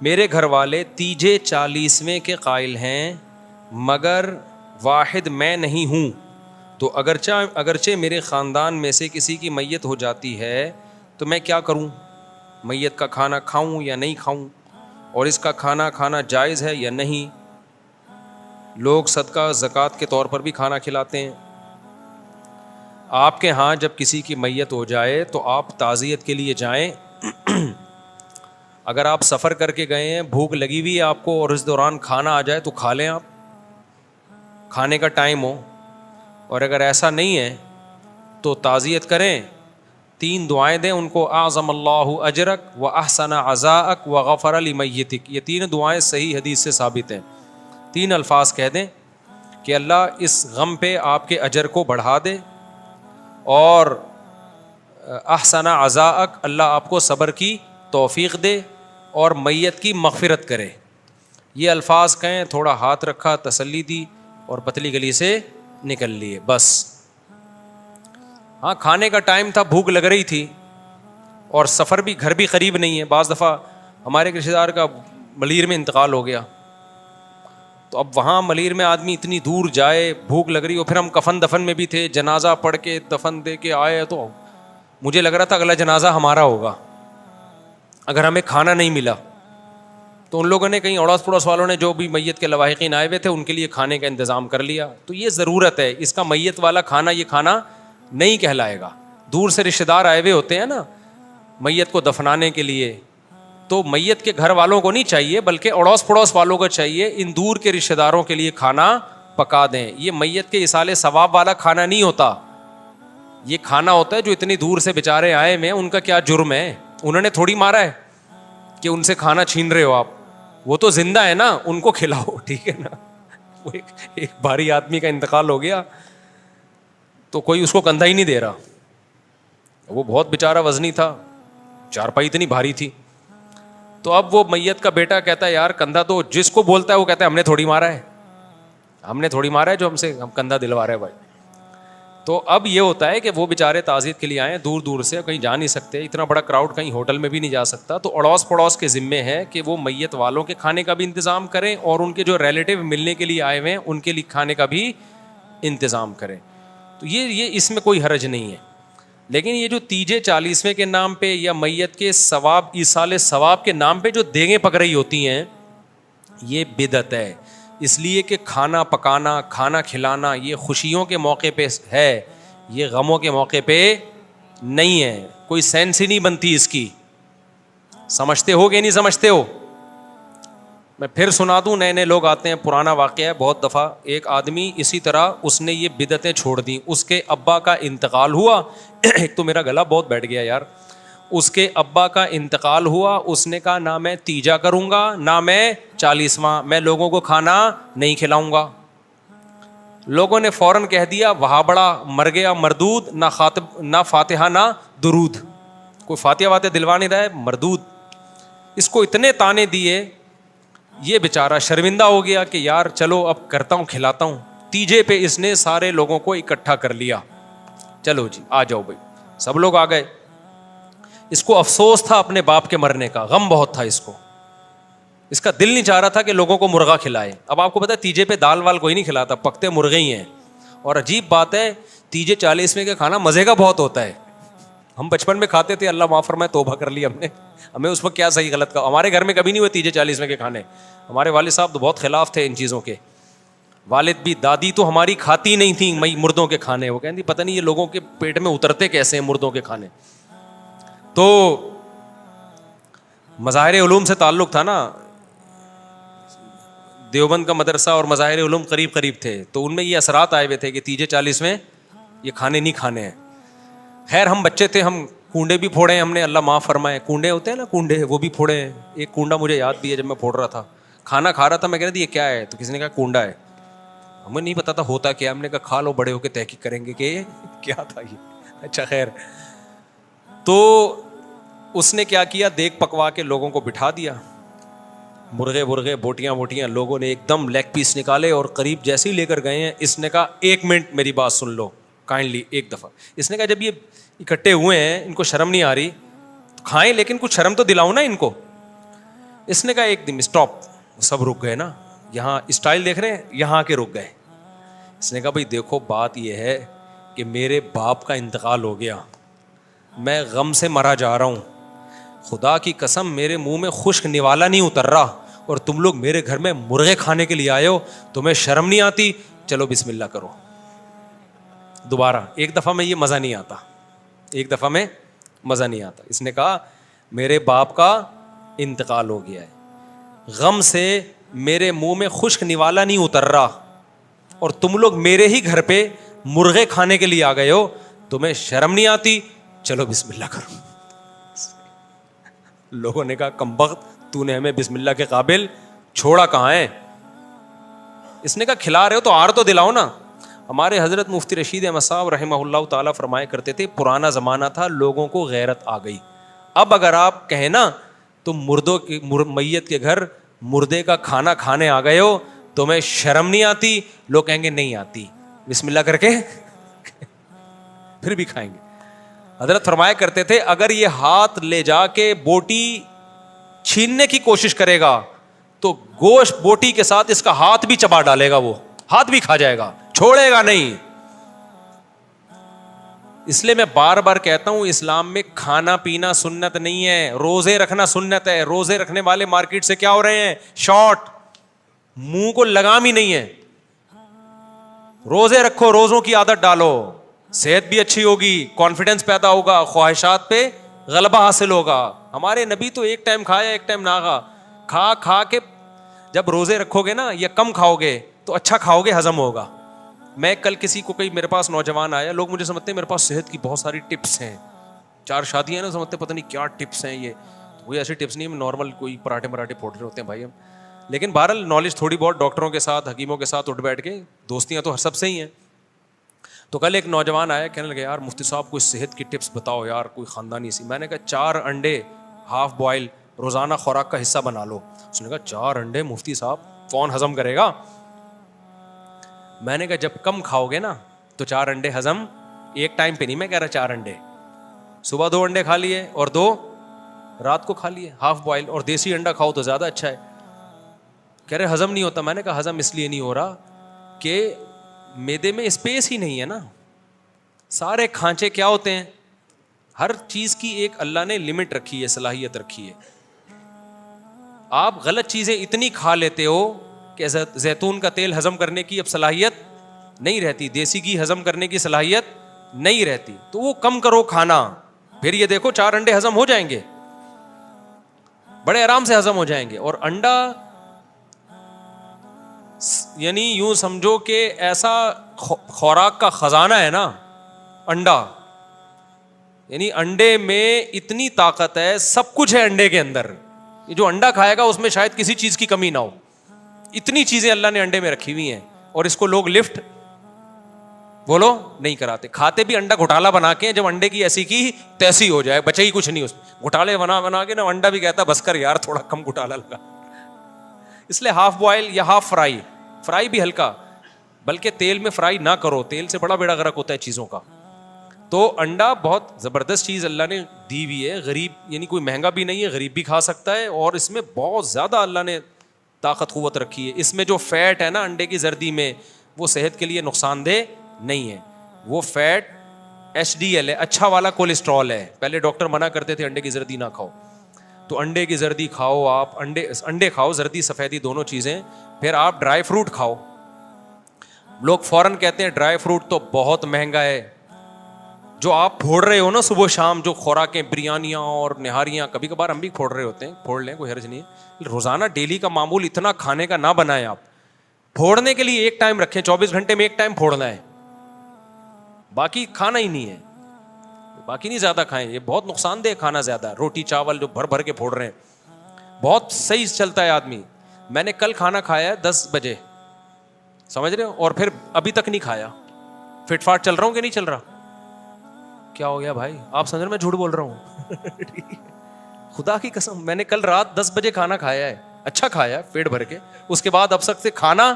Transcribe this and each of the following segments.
میرے گھر والے تیجے 40ویں کے قائل ہیں مگر واحد میں نہیں ہوں، تو اگرچہ میرے خاندان میں سے کسی کی میت ہو جاتی ہے تو میں کیا کروں؟ میت کا کھانا کھاؤں یا نہیں کھاؤں؟ اور اس کا کھانا کھانا جائز ہے یا نہیں؟ لوگ صدقہ زکوٰۃ کے طور پر بھی کھانا کھلاتے ہیں۔ آپ کے ہاں جب کسی کی میت ہو جائے تو آپ تعزیت کے لیے جائیں، اگر آپ سفر کر کے گئے ہیں، بھوک لگی ہوئی ہے آپ کو اور اس دوران کھانا آ جائے تو کھا لیں، آپ کھانے کا ٹائم ہو، اور اگر ایسا نہیں ہے تو تعزیت کریں، 3 دعائیں دیں ان کو، اعظم اللہ اجرک و احسن عزاءک و غفر لمیتک، یہ 3 دعائیں صحیح حدیث سے ثابت ہیں۔ 3 الفاظ کہہ دیں کہ اللہ اس غم پہ آپ کے اجر کو بڑھا دے، اور احسن عزاءک، اللہ آپ کو صبر کی توفیق دے، اور میت کی مغفرت کرے۔ یہ الفاظ کہیں، تھوڑا ہاتھ رکھا، تسلی دی اور پتلی گلی سے نکل لیے، بس۔ ہاں کھانے کا ٹائم تھا، بھوک لگ رہی تھی اور سفر بھی، گھر بھی قریب نہیں ہے، بعض دفعہ ہمارے رشتہ دار کا ملیر میں انتقال ہو گیا، تو اب وہاں ملیر میں آدمی اتنی دور جائے، بھوک لگ رہی ہو، پھر ہم کفن دفن میں بھی تھے، جنازہ پڑھ کے دفن دے کے آئے، تو مجھے لگ رہا تھا اگلا جنازہ ہمارا ہوگا اگر ہمیں کھانا نہیں ملا۔ تو ان لوگوں نے، کہیں اڑوس پڑوس والوں نے، جو بھی میت کے لواحقین آئے ہوئے تھے، ان کے لیے کھانے کا انتظام کر لیا۔ تو یہ ضرورت ہے، اس کا میت والا کھانا یہ کھانا نہیں کہلائے گا۔ دور سے رشتہ دار آئے ہوئے ہوتے ہیں نا میت کو دفنانے کے لیے، تو میت کے گھر والوں کو نہیں چاہیے بلکہ اڑوس پڑوس والوں کو چاہیے ان دور کے رشتہ داروں کے لیے کھانا پکا دیں۔ یہ میت کے ایصال ثواب والا کھانا نہیں ہوتا، یہ کھانا ہوتا ہے جو اتنی دور سے بیچارے آئے ہیں، ان کا کیا جرم ہے؟ انہوں نے تھوڑی مارا ہے کہ ان سے کھانا چھین رہے ہو آپ، وہ تو زندہ ہے نا، ان کو کھلاؤ، ٹھیک ہے نا۔ وہ ایک بھاری آدمی کا انتقال ہو گیا تو کوئی اس کو کندھا ہی نہیں دے رہا، وہ بہت بیچارہ وزنی تھا، چارپائی اتنی بھاری تھی، تو اب وہ میت کا بیٹا کہتا ہے یار کندھا، تو جس کو بولتا ہے وہ کہتا ہے ہم نے تھوڑی مارا ہے، ہم نے تھوڑی مارا ہے جو ہم کندھا دلوا رہے ہیں بھائی۔ تو اب یہ ہوتا ہے کہ وہ بیچارے تعزیت کے لیے آئے دور دور سے، کہیں جا نہیں سکتے، اتنا بڑا کراؤڈ کہیں ہوٹل میں بھی نہیں جا سکتا، تو اڑوس پڑوس کے ذمے ہے کہ وہ میت والوں کے کھانے کا بھی انتظام کریں اور ان کے جو ریلیٹیو ملنے کے لیے آئے ہوئے ہیں ان کے لیے کھانے کا بھی انتظام کریں۔ تو یہ اس میں کوئی حرج نہیں ہے۔ لیکن یہ جو تیجے 40ویں کے نام پہ یا میت کے ثواب، ایصال ثواب کے نام پہ جو دیگیں پک رہی ہوتی ہیں، یہ بدعت ہے، اس لیے کہ کھانا پکانا، کھانا کھلانا یہ خوشیوں کے موقع پہ ہے، یہ غموں کے موقع پہ نہیں ہے، کوئی سینس ہی نہیں بنتی اس کی۔ سمجھتے ہو کہ نہیں سمجھتے ہو؟ میں پھر سنا دوں، نئے نئے لوگ آتے ہیں، پرانا واقعہ ہے، بہت دفعہ ایک آدمی اسی طرح اس نے یہ بدعتیں چھوڑ دیں، اس کے ابا کا انتقال ہوا ایک تو میرا گلا بہت بیٹھ گیا یار، اس کے ابا کا انتقال ہوا، اس نے کہا نہ میں تیجا کروں گا نہ میں 40واں، میں لوگوں کو کھانا نہیں کھلاؤں گا۔ لوگوں نے فوراً کہہ دیا وہاں بڑا مر گیا مردود، نہ فاتحہ نہ درود، کوئی فاتحہ واتحہ دلوا نہیں رہا ہے، مردود۔ اس کو اتنے تانے دیے، یہ بیچارہ شرمندہ ہو گیا کہ یار چلو اب کرتا ہوں، کھلاتا ہوں۔ تیجے پہ اس نے سارے لوگوں کو اکٹھا کر لیا، چلو جی آ جاؤ بھائی، سب لوگ آ گئے۔ اس کو افسوس تھا اپنے باپ کے مرنے کا، غم بہت تھا اس کو، اس کا دل نہیں چاہ رہا تھا کہ لوگوں کو مرغا کھلائے۔ اب آپ کو پتا ہے تیجے پہ دال وال کوئی نہیں کھلاتا، پکتے مرغے ہی ہیں، اور عجیب بات ہے تیجے 40ویں کا کھانا مزے کا بہت ہوتا ہے۔ ہم بچپن میں کھاتے تھے، اللہ معاف فرمائے، توبہ کر لی ہم نے، ہمیں اس وقت کیا صحیح غلط کا، ہمارے گھر میں کبھی نہیں ہوئے تیجے 40ویں کے کھانے، ہمارے والد صاحب تو بہت خلاف تھے ان چیزوں کے، والد بھی، دادی تو ہماری کھاتی نہیں تھیں مردوں کے کھانے، وہ کہتی پتہ نہیں یہ لوگوں کے پیٹ میں اترتے کیسے ہیں مردوں کے کھانے۔ تو مظاہر علوم سے تعلق تھا نا، دیوبند کا مدرسہ اور مظاہر علوم قریب قریب تھے، تو ان میں یہ اثرات آئے ہوئے تھے کہ تیجے 40ویں یہ کھانے نہیں کھانے ہیں۔ خیر ہم بچے تھے، ہم کنڈے بھی پھوڑے ہیں ہم نے، اللہ معاف فرمائے، کنڈے ہوتے ہیں نا کنڈے، وہ بھی پھوڑے ہیں۔ ایک کنڈا مجھے یاد بھی ہے، جب میں پھوڑ رہا تھا، کھانا کھا رہا تھا، میں کہہ رہا تھا یہ کیا ہے، تو کسی نے کہا کنڈا ہے، ہمیں نہیں پتا تھا ہوتا کیا، ہم نے کہا کھا لو، بڑے ہو کے تحقیق کریں گے کہ کیا تھا یہ۔ اچھا خیر، تو اس نے کیا کیا، دیگ پکوا کے لوگوں کو بٹھا دیا، مرغے بوٹیاں، لوگوں نے ایک دم لیگ پیس نکالے اور قریب جیسے ہی لے کر گئے ہیں، اس نے کہا 1 منٹ میری بات سن لو کائنڈلی ایک دفعہ۔ اس نے کہا جب یہ اکٹھے ہوئے ہیں، ان کو شرم نہیں آ رہی، کھائیں لیکن کچھ شرم تو دلاؤ نا ان کو۔ اس نے کہا ایک دن اسٹاپ. سب رک گئے نا, یہاں اسٹائل دیکھ رہے ہیں, یہاں کے رک گئے. اس نے کہا بھائی دیکھو بات یہ ہے کہ میرے باپ کا انتقال ہو گیا, میں غم سے مرا جا رہا ہوں, خدا کی قسم میرے منہ میں خشک نوالا نہیں اتر رہا, اور تم لوگ میرے گھر میں مرغے کھانے کے لیے آئے ہو, تمہیں شرم نہیں آتی؟ چلو بسم اللہ کرو. دوبارہ ایک دفعہ میں یہ مزہ نہیں آتا, ایک دفعہ میں مزہ نہیں آتا. اس نے کہا میرے باپ کا انتقال ہو گیا ہے, غم سے میرے منہ میں خشک نوالا نہیں اتر رہا, اور تم لوگ میرے ہی گھر پہ مرغے کھانے کے لیے آ گئے ہو, تمہیں شرم نہیں آتی؟ چلو بسم اللہ کرو. لوگوں نے کہا کمبخت, تو نے ہمیں بسم اللہ کے قابل چھوڑا کہاں ہے؟ اس نے کہا کھلا رہے ہو تو آر تو دلاؤ نا. ہمارے حضرت مفتی رشید احمد صاحب رحمہ اللہ تعالیٰ فرمایا کرتے تھے, پرانا زمانہ تھا, لوگوں کو غیرت آ گئی. اب اگر آپ کہیں نا تم میت کے گھر مردے کا کھانا کھانے آ گئے ہو, تمہیں شرم نہیں آتی؟ لوگ کہیں گے نہیں آتی, بسم اللہ کر کے پھر بھی کھائیں گے. حضرت فرمایا کرتے تھے اگر یہ ہاتھ لے جا کے بوٹی چھیننے کی کوشش کرے گا تو گوشت بوٹی کے ساتھ اس کا ہاتھ بھی چبا ڈالے گا, وہ ہاتھ بھی کھا جائے گا, چھوڑے گا نہیں. اس لیے میں بار بار کہتا ہوں اسلام میں کھانا پینا سنت نہیں ہے, روزے رکھنا سنت ہے. روزے رکھنے والے مارکیٹ سے کیا ہو رہے ہیں؟ شارٹ, منہ کو لگام ہی نہیں ہے. روزے رکھو, روزوں کی عادت ڈالو, صحت بھی اچھی ہوگی, کانفیڈنس پیدا ہوگا, خواہشات پہ غلبہ حاصل ہوگا. ہمارے نبی تو ایک ٹائم کھایا ایک ٹائم نہ کھا کھا کے جب روزے رکھو گے نا, یا کم کھاؤ گے تو اچھا کھاؤ گے, ہضم ہوگا. میں کل کسی کو میرے پاس نوجوان آیا, لوگ مجھے سمجھتے ہیں میرے پاس صحت کی بہت ساری ٹپس ہیں, 4 شادیاں نا, سمجھتے پتہ نہیں کیا ٹپس ہیں یہ. کوئی ایسی ٹپس نہیں, نارمل کوئی پراٹھے پھوڑ رہے ہوتے ہیں بھائی ہم, لیکن بہرحال نالج تھوڑی بہت ڈاکٹروں کے ساتھ, حکیموں کے ساتھ اٹھ بیٹھ کے, دوستیاں تو ہر سب سے ہی ہیں. تو کل ایک نوجوان آیا, کہنے لگے یار مفتی صاحب کوئی صحت کی ٹپس بتاؤ یار, کوئی خاندانی سی. میں نے کہا 4 انڈے ہاف بوائل روزانہ خوراک کا حصہ بنا لو. اس نے کہا 4 انڈے مفتی صاحب کون ہضم کرے گا؟ میں نے کہا جب کم کھاؤ گے نا تو 4 انڈے ہضم, ایک ٹائم پہ نہیں میں کہہ رہا 4 انڈے, صبح 2 انڈے کھا لیے اور 2 رات کو کھا لیے ہاف بوائل, اور دیسی انڈا کھاؤ تو زیادہ اچھا ہے. کہہ رہے ہضم نہیں ہوتا. میں نے کہا ہضم اس لیے نہیں ہو رہا کہ میدے میں اسپیس ہی نہیں ہے نا. سارے کھانچے کیا ہوتے ہیں, ہر چیز کی ایک اللہ نے لمٹ رکھی ہے, صلاحیت رکھی ہے. آپ غلط چیزیں اتنی کھا لیتے ہو کہ زیتون کا تیل ہضم کرنے کی اب صلاحیت نہیں رہتی, دیسی گھی ہضم کرنے کی صلاحیت نہیں رہتی, تو وہ کم کرو کھانا. پھر یہ دیکھو 4 انڈے ہضم ہو جائیں گے, بڑے آرام سے ہضم ہو جائیں گے. اور انڈا یعنی یوں سمجھو کہ ایسا خوراک کا خزانہ ہے نا انڈا, یعنی انڈے میں اتنی طاقت ہے, سب کچھ ہے انڈے کے اندر. یہ جو انڈا کھائے گا اس میں شاید کسی چیز کی کمی نہ ہو, اتنی چیزیں اللہ نے انڈے میں رکھی ہوئی ہیں. اور اس کو لوگ لفٹ بولو نہیں کراتے, کھاتے بھی انڈا گھوٹالا بنا کے, جب انڈے کی ایسی کی تیسی ہو جائے, بچے ہی کچھ نہیں اس گھوٹالے بنا کے نا, انڈا بھی کہتا بس کر یار تھوڑا کم گھوٹالا لگا. اس لیے ہاف بوائل یا ہاف فرائی بھی ہلکا, بلکہ تیل میں فرائی نہ کرو, تیل سے بڑا بیڑا غرق ہوتا ہے چیزوں کا. تو انڈا بہت زبردست چیز اللہ نے دی ہوئی ہے, غریب یعنی کوئی مہنگا بھی نہیں ہے, غریب بھی کھا سکتا ہے, اور اس میں بہت زیادہ اللہ نے طاقت قوت رکھی ہے. اس میں جو فیٹ ہے نا انڈے کی زردی میں, وہ صحت کے لیے نقصان دہ نہیں ہے. وہ فیٹ HDL ہے, اچھا والا کولیسٹرول ہے. پہلے ڈاکٹر منع کرتے تھے انڈے کی زردی نہ کھاؤ, تو انڈے کی زردی کھاؤ آپ, انڈے کھاؤ, زردی سفیدی دونوں چیزیں. پھر آپ ڈرائی فروٹ کھاؤ. لوگ فوراً کہتے ہیں ڈرائی فروٹ تو بہت مہنگا ہے. جو آپ پھوڑ رہے ہو نا صبح شام, جو خوراکیں بریانیاں اور نہاریاں, کبھی کبھار ہم بھی پھوڑ رہے ہوتے ہیں, پھوڑ لیں کوئی حرج نہیں ہے, روزانہ ڈیلی کا معمول اتنا کھانے کا نہ بنائیں. آپ پھوڑنے کے لیے ایک ٹائم رکھیں, 24 گھنٹے میں ایک ٹائم پھوڑنا ہے, باقی کھانا ہی نہیں ہے, باقی نہیں زیادہ کھائیں. یہ بہت نقصان دہ کھانا زیادہ, روٹی چاول جو بھر بھر کے پھوڑ رہے ہیں, بہت صحیح چلتا ہے آدمی. میں نے کل کھانا کھایا ہے 10 بجے, سمجھ رہے ہو, اور پھر ابھی تک نہیں کھایا. فٹ فاٹ چل رہا ہوں کہ نہیں چل رہا؟ کیا ہو گیا بھائی, آپ سمجھ رہے میں جھوٹ بول رہا ہوں؟ خدا کی قسم میں نے کل رات 10 بجے کھانا کھایا ہے, اچھا کھایا ہے پیٹ بھر کے. اس کے بعد اب تک سے کھانا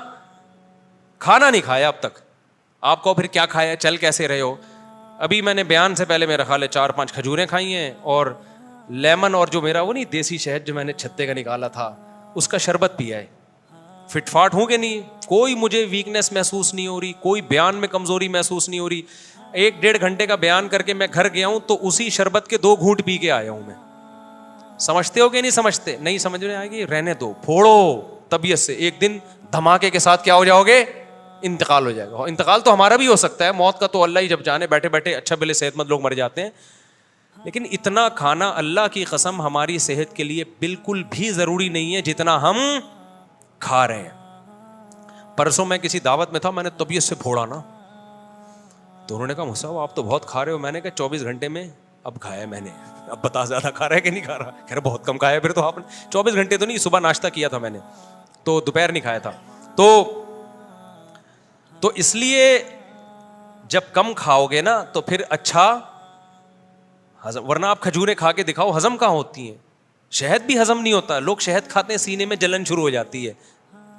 نہیں کھایا اب تک. آپ کو پھر کیا کھایا, چل کیسے رہے ہو؟ ابھی میں نے بیان سے پہلے میرا خیال ہے 4-5 کھجوریں کھائی ہیں, اور لیمن اور جو میرا وہ نہیں دیسی شہد جو میں نے چھتے کا نکالا تھا اس کا شربت پیا ہے. فٹ فاٹ ہوں کہ نہیں, کوئی مجھے ویکنیس محسوس نہیں ہو رہی, کوئی بیان میں کمزوری محسوس نہیں ہو رہی. 1-1.5 گھنٹے کا بیان کر کے میں گھر گیا ہوں تو اسی شربت کے 2 گھونٹ پی کے آیا ہوں میں. سمجھتے ہو کہ نہیں سمجھتے؟ نہیں سمجھ میں آئے گی, رہنے دو, پھوڑو طبیعت سے. ایک دن دھماکے کے ساتھ کیا ہو جاؤ گے, انتقال ہو جائے گا. انتقال تو ہمارا بھی ہو سکتا ہے, موت کا تو اللہ ہی جب جانے, بیٹھے بیٹھے اچھا بھلے صحت مند لوگ مر جاتے ہیں. لیکن اتنا کھانا اللہ کی قسم ہماری صحت کے لیے بالکل بھی ضروری نہیں ہے جتنا ہم کھا رہے ہیں. پرسوں میں کسی دعوت میں تھا, میں نے طبیعت سے پھوڑا نا, تو انہوں نے کہا مصعب آپ تو بہت کھا رہے ہو. میں نے کہا 24 گھنٹے میں اب کھایا میں نے. اب بتا زیادہ کھا رہا ہے کہ نہیں کھا رہا؟ کہہ رہے بہت کم کھایا. پھر تو آپ نے 24 گھنٹے تو نہیں, صبح ناشتہ کیا تھا میں نے, تو دوپہر نہیں کھایا تھا. تو اس لیے جب کم کھاؤ گے نا تو پھر اچھا ہضم, ورنہ آپ کھجوریں کھا کے دکھاؤ, ہضم کہاں ہوتی ہیں. شہد بھی ہضم نہیں ہوتا. لوگ شہد کھاتے ہیں سینے میں جلن شروع ہو جاتی ہے.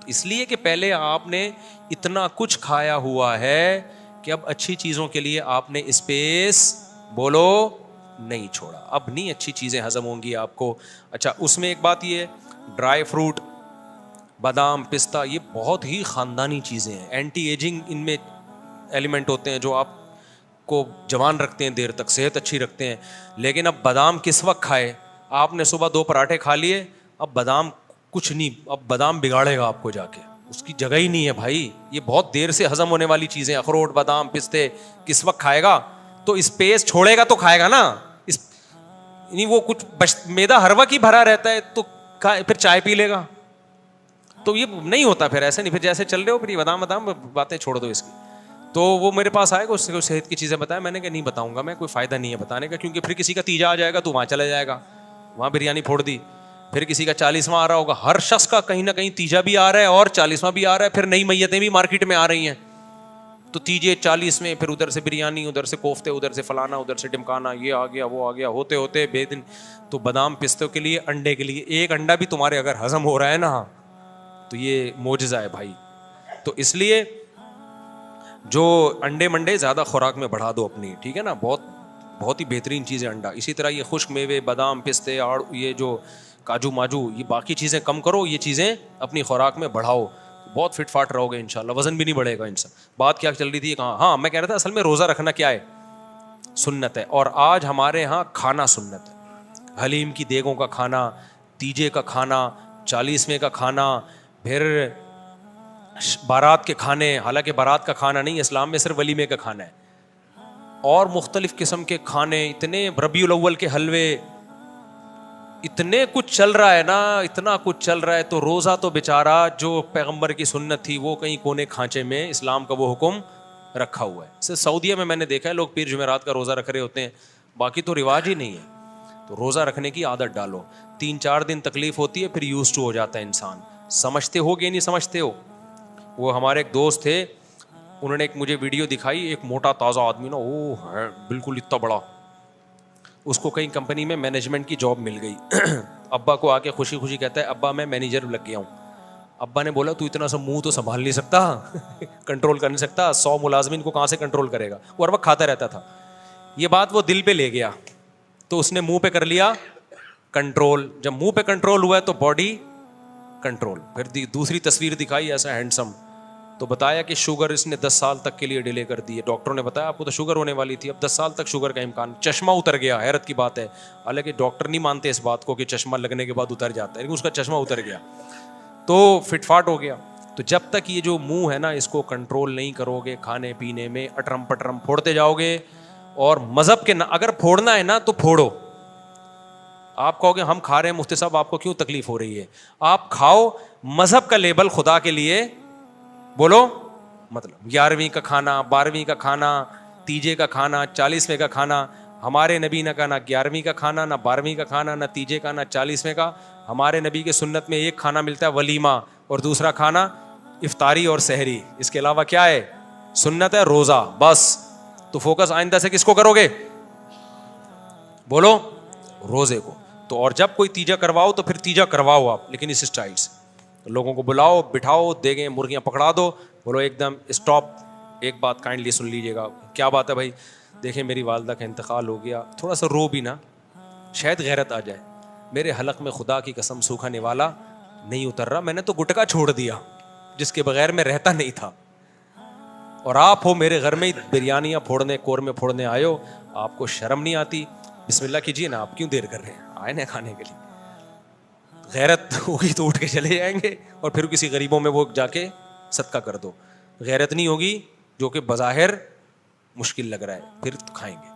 اس لیے کہ پہلے آپ نے اتنا کچھ کھایا ہوا ہے کہ اب اچھی چیزوں کے لیے آپ نے اسپیس بولو نہیں چھوڑا. اب نہیں اچھی چیزیں ہضم ہوں گی آپ کو. اچھا اس میں ایک بات یہ ہے, ڈرائی فروٹ, بادام, پستہ, یہ بہت ہی خاندانی چیزیں ہیں. اینٹی ایجنگ ان میں ایلیمنٹ ہوتے ہیں جو آپ کو جوان رکھتے ہیں دیر تک, صحت اچھی رکھتے ہیں. لیکن اب بادام کس وقت کھائے؟ آپ نے صبح 2 پراٹھے کھا لیے, اب بادام کچھ نہیں, اب بادام بگاڑے گا آپ کو جا کے, اس کی جگہ ہی نہیں ہے بھائی. یہ بہت دیر سے ہضم ہونے والی چیزیں, اخروٹ, بادام, پستے کس وقت کھائے گا؟ تو اسپیس چھوڑے گا تو کھائے گا نا. نہیں وہ کچھ میدا ہر وقت ہی بھرا رہتا ہے تو پھر چائے پی لے گا, تو یہ نہیں ہوتا پھر ایسے نہیں. پھر جیسے چل رہے ہو پھر یہ بادام باتیں چھوڑ دو اس کی. تو وہ میرے پاس آئے گا, اس کو صحت کی چیزیں بتائیں. میں نے کہا نہیں بتاؤں گا میں, کوئی فائدہ نہیں ہے بتانے کا, کیونکہ پھر کسی کا تیجا آ جائے گا تو وہاں چلا جائے گا, وہاں بریانی پھوڑ دی. پھر کسی کا 40واں آ رہا ہوگا. ہر شخص کا کہیں نہ کہیں تیجا بھی آ رہا ہے اور 40واں بھی آ رہا ہے. پھر نئی میتیں بھی مارکیٹ میں آ رہی ہیں, تو تیجے 40 میں, پھر ادھر سے بریانی, ادھر سے کوفتے, ادھر سے فلانا, ادھر سے ڈمکانا, یہ آ گیا وہ آ گیا, ہوتے ہوتے بے دن. تو بادام پستوں کے لیے, انڈے کے لیے, ایک انڈا بھی تمہارے اگر ہضم ہو رہا ہے نا تو یہ معجزہ ہے بھائی. تو اس لیے جو انڈے منڈے زیادہ خوراک میں بڑھا دو اپنی, ٹھیک ہے نا, بہت ہی بہترین چیز ہے انڈا. اسی طرح یہ خشک میوے, بادام, پستے, اور یہ جو کاجو ماجو, یہ باقی چیزیں کم کرو, یہ چیزیں اپنی خوراک میں بڑھاؤ, بہت فٹ فاٹ رہو گے انشاءاللہ. وزن بھی نہیں بڑھے گا انسان. بات کیا چل رہی تھی کہاں؟ ہاں میں کہہ رہا تھا اصل میں روزہ رکھنا کیا ہے, سنت ہے. اور آج ہمارے یہاں کھانا سنت ہے. حلیم کی دیگوں کا کھانا, تیجے کا کھانا, 40ویں کا کھانا, پھر بارات کے کھانے, حالانکہ بارات کا کھانا نہیں, اسلام میں صرف ولیمے کا کھانا ہے, اور مختلف قسم کے کھانے, اتنے ربیع الاول کے حلوے, اتنے کچھ چل رہا ہے نا, اتنا کچھ چل رہا ہے. تو روزہ تو بیچارہ جو پیغمبر کی سنت تھی وہ کہیں کونے کھانچے میں اسلام کا وہ حکم رکھا ہوا ہے. صرف سعودیہ میں نے دیکھا ہے لوگ پیر جمعرات کا روزہ رکھ رہے ہوتے ہیں, باقی تو رواج ہی نہیں ہے. تو روزہ رکھنے کی عادت ڈالو. 3-4 دن تکلیف ہوتی ہے, پھر یوز ٹو ہو جاتا ہے انسان. سمجھتے ہو کہ نہیں سمجھتے ہو؟ وہ ہمارے ایک دوست تھے, انہوں نے ایک مجھے ویڈیو دکھائی, ایک موٹا تازہ آدمی نا, وہ ہے بالکل اتنا بڑا, اس کو کہیں کمپنی میں مینجمنٹ کی جاب مل گئی. ابا کو آ کے خوشی خوشی کہتا ہے ابا میں مینیجر لگ گیا ہوں. ابا نے بولا تو اتنا سا منہ تو سنبھال نہیں سکتا, کنٹرول کر نہیں سکتا, 100 ملازمین کو کہاں سے کنٹرول کرے گا. وہ ہر وقت کھاتا رہتا تھا. یہ بات وہ دل پہ لے گیا, تو اس نے منہ پہ کر لیا کنٹرول. جب منہ پہ کنٹرول ہوا ہے تو باڈی کنٹرول. پھر دوسری تصویر دکھائی ایسا ہینڈسم, تو بتایا کہ شوگر اس نے 10 سال تک کے لیے ڈیلے کر دی ہے. ڈاکٹروں نے بتایا آپ کو تو شوگر ہونے والی تھی, اب 10 سال تک شوگر کا امکان. چشمہ اتر گیا, حیرت کی بات ہے, حالانکہ ڈاکٹر نہیں مانتے اس بات کو کہ چشمہ لگنے کے بعد اتر جاتا ہے, لیکن اس کا چشمہ اتر گیا, تو فٹ فاٹ ہو گیا. تو جب تک یہ جو منہ ہے نا اس کو کنٹرول نہیں کرو گے, کھانے پینے میں اٹرم پٹرم پھوڑتے جاؤ گے. اور مذہب کے اگر پھوڑنا ہے نا تو پھوڑو. آپ کہو گے ہم کھا رہے ہیں مفتی صاحب, آپ کو کیوں تکلیف ہو رہی ہے؟ آپ کھاؤ, مذہب کا لیبل خدا کے لیے بولو, مطلب 11ویں کا کھانا, 12ویں کا کھانا, تیجے کا کھانا, 40ویں کا کھانا. ہمارے نبی نے کہا نہ 11ویں کا کھانا, نہ 12ویں کا کھانا, نہ تیجے کا, نہ 40ویں کا. ہمارے نبی کے سنت میں ایک کھانا ملتا ہے ولیمہ, اور دوسرا کھانا افطاری اور سحری. اس کے علاوہ کیا ہے؟ سنت ہے روزہ, بس. تو فوکس آئندہ سے کس کو کرو گے؟ بولو, روزے کو. تو اور جب کوئی تیجا کرواؤ تو پھر تیجا کرواؤ آپ, لیکن اس اسٹائل سے. لوگوں کو بلاؤ, بٹھاؤ, دیگیں مرغیاں پکڑا دو, بولو ایک دم اسٹاپ, ایک بات کائنڈلی سن لیجیے گا. کیا بات ہے بھائی؟ دیکھیں میری والدہ کا انتقال ہو گیا, تھوڑا سا رو بھی نا, شاید غیرت آ جائے. میرے حلق میں خدا کی قسم سوکھا نوالا نہیں اتر رہا, میں نے تو گٹکا چھوڑ دیا جس کے بغیر میں رہتا نہیں تھا, اور آپ ہو میرے گھر میں بریانیاں پھوڑنے, قورمے پھوڑنے آئے ہو, آپ کو شرم نہیں آتی؟ بسم اللہ کیجیے نا, آپ کیوں دیر کر رہے ہیں, آئے نا کھانے کے لیے. غیرت ہوگی تو اٹھ کے چلے جائیں گے, اور پھر کسی غریبوں میں وہ جا کے صدقہ کر دو. غیرت نہیں ہوگی, جو کہ بظاہر مشکل لگ رہا ہے, پھر کھائیں گے.